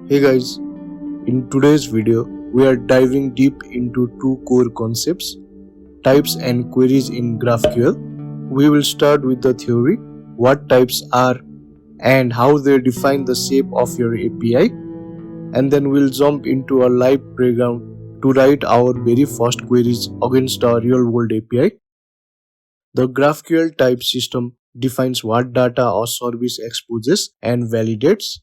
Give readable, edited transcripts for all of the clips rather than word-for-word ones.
Hey guys, in today's video, we are diving deep into two core concepts, types and queries in GraphQL. We will start with the theory, what types are and how they define the shape of your API, and then we'll jump into a live playground to write our very first queries against a real-world API. The GraphQL type system defines what data or service exposes and validates.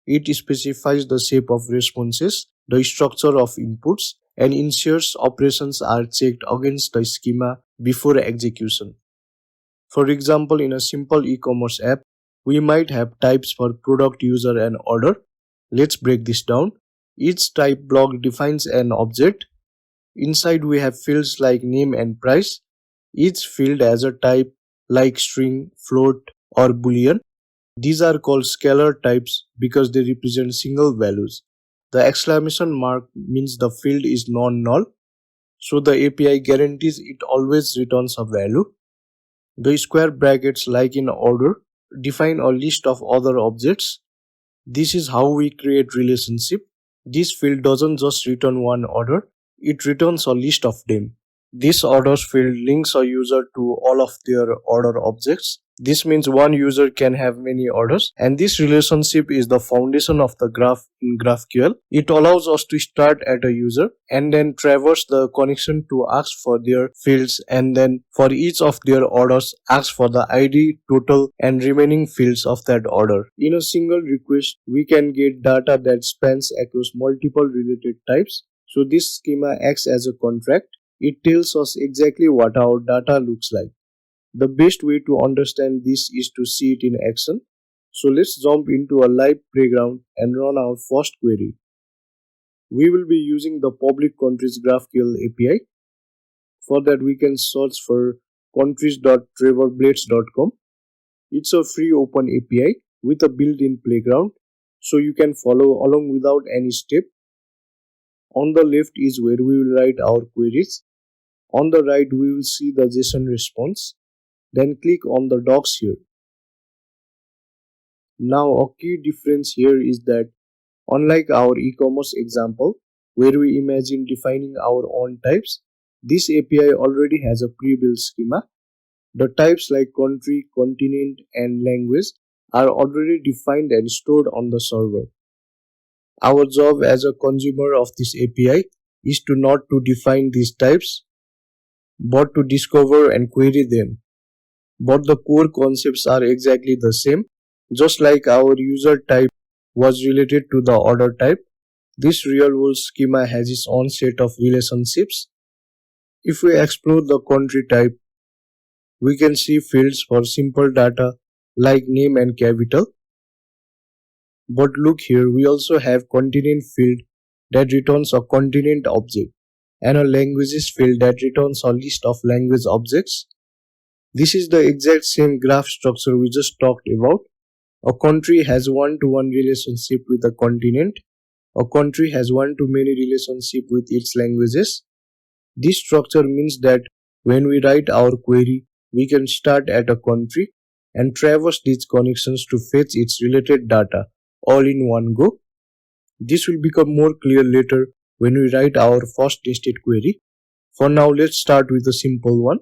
It specifies the shape of responses, the structure of inputs, and ensures operations are checked against the schema before execution. For example, in a simple e-commerce app, we might have types for product, user, and order. Let's break this down. Each type block defines an object. Inside we have fields like name and price. Each field has a type like string, float, or boolean. These are called scalar types because they represent single values. The exclamation mark means the field is non-null, so the API guarantees it always returns a value. The square brackets, like in order, define a list of other objects. This is how we create relationship. This field doesn't just return one order, it returns a list of them. This orders field links a user to all of their order objects. This means one user can have many orders, and this relationship is the foundation of the graph in GraphQL. It allows us to start at a user and then traverse the connection to ask for their fields, and then for each of their orders ask for the ID, total, and remaining fields of that order. In a single request, we can get data that spans across multiple related types. So this schema acts as a contract. It tells us exactly what our data looks like. The best way to understand this is to see it in action. So let's jump into a live playground and run our first query. We will be using the public countries GraphQL API. For that, we can search for countries.trevorblades.com. It's a free open API with a built-in playground, so you can follow along without any step. On the left is where we will write our queries. On the right, we will see the JSON response. Then click on the docs here. Now, a key difference here is that unlike our e-commerce example, where we imagine defining our own types, this API already has a pre-built schema. The types like country, continent, and language are already defined and stored on the server. Our job as a consumer of this API is to not to define these types, but to discover and query them. But the core concepts are exactly the same. Just like our user type was related to the order type, this real-world schema has its own set of relationships. If we explore the country type, we can see fields for simple data like name and capital. But look here, we also have continent field that returns a continent object and a languages field that returns a list of language objects. This is the exact same graph structure we just talked about. A country has one-to-one relationship with a continent. A country has one-to-many relationship with its languages. This structure means that when we write our query, we can start at a country and traverse these connections to fetch its related data all in one go. This will become more clear later when we write our first nested query. For now, let's start with a simple one.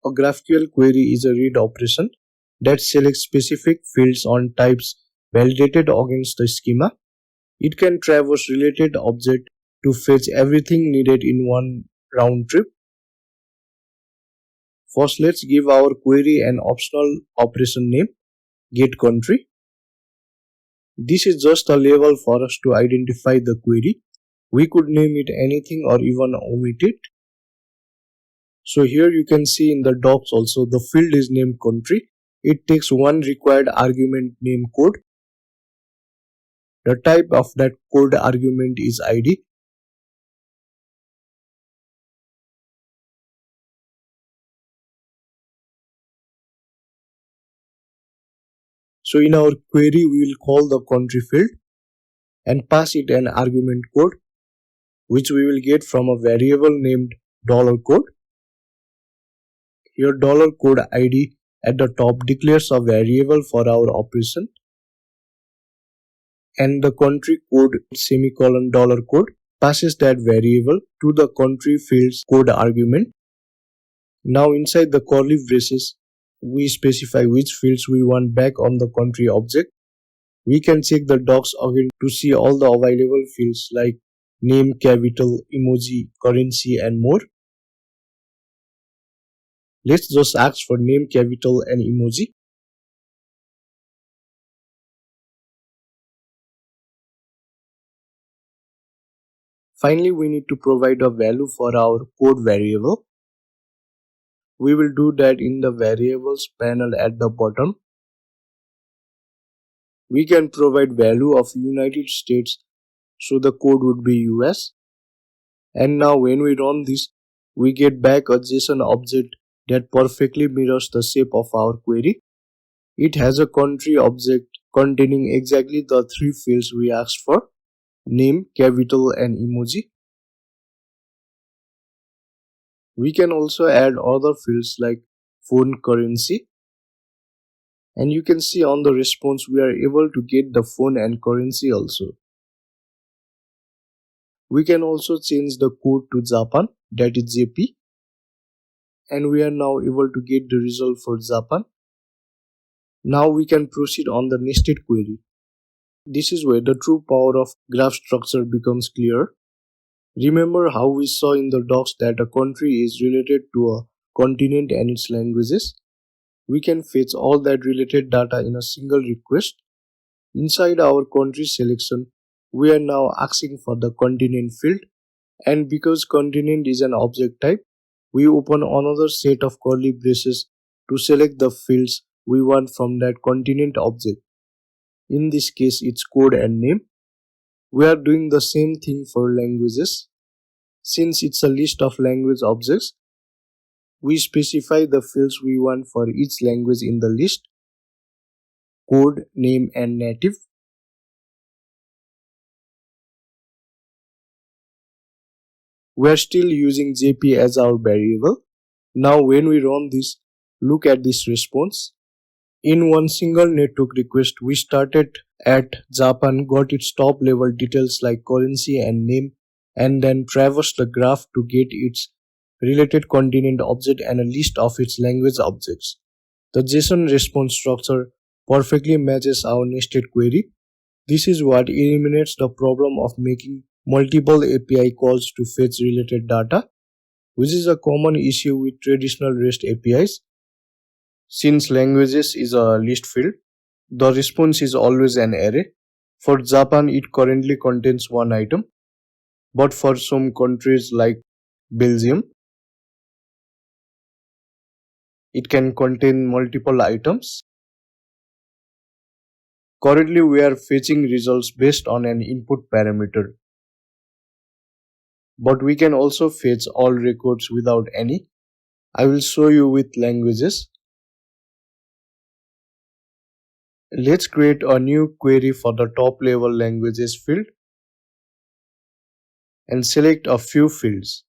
A GraphQL query is a read operation that selects specific fields on types validated against the schema. It can traverse related object to fetch everything needed in one round trip. First, let's give our query an optional operation name, getCountry. This is just a label for us to identify the query. We could name it anything or even omit it. So here you can see in the docs also the field is named country. It takes one required argument name code. The type of that code argument is ID. So in our query, we will call the country field and pass it an argument code, which we will get from a variable named $code. Here $code ID at the top declares a variable for our operation. and the country code semicolon dollar code passes that variable to the country field's code argument. Now inside the curly braces, we specify which fields we want back on the country object. We can check the docs again to see all the available fields like name, capital, emoji, currency and more. Let's just ask for name, capital and emoji. Finally, we need to provide a value for our code variable. We will do that in the variables panel at the bottom. We can provide value of United States, so the code would be US. And now when we run this, we get back a JSON object that perfectly mirrors the shape of our query. It has a country object containing exactly the three fields we asked for: name, capital and emoji. We can also add other fields like phone, currency. And you can see on the response we are able to get the phone and currency also. We can also change the code to Japan, that is JP. And we are now able to get the result for Japan. Now we can proceed on the nested query. This is where the true power of graph structure becomes clear. Remember how we saw in the docs that a country is related to a continent and its languages? We can fetch all that related data in a single request. Inside our country selection, we are now asking for the continent field, and because continent is an object type, we open another set of curly braces to select the fields we want from that continent object. In this case, it's code and name. We are doing the same thing for languages. Since it's a list of language objects, we specify the fields we want for each language in the list: code, name and native. We are still using JP as our variable. Now when we run this, look at this response. In one single network request, we started at Japan, got its top level details like currency and name, and then traversed the graph to get its related continent object and a list of its language objects. The JSON response structure perfectly matches our nested query. This is what eliminates the problem of making multiple API calls to fetch related data, which is a common issue with traditional REST APIs. Since languages is a list field, the response is always an array. For Japan, it currently contains one item, but for some countries like Belgium, it can contain multiple items. Currently, we are fetching results based on an input parameter, but we can also fetch all records without any. I will show you with languages. Let's create a new query for the top level languages field and select a few fields.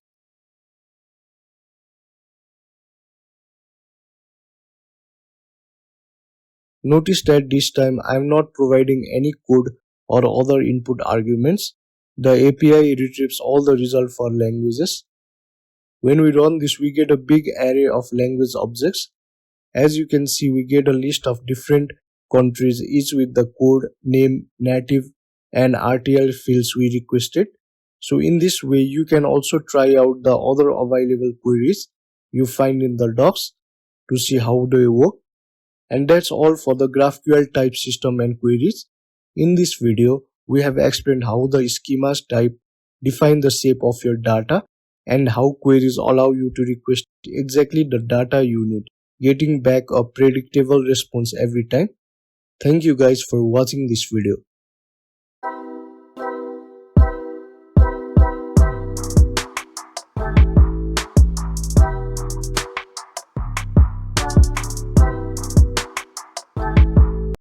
Notice that this time I am not providing any code or other input arguments. The API retrieves all the results for languages. When we run this, we get a big array of language objects. As you can see, we get a list of different countries, each with the code, name, native and RTL fields we requested. So in this way, you can also try out the other available queries you find in the docs to see how they work. And that's all for the GraphQL type system and queries. In this video, we have explained how the schemas type define the shape of your data and how queries allow you to request exactly the data you need, getting back a predictable response every time. Thank you guys for watching this video.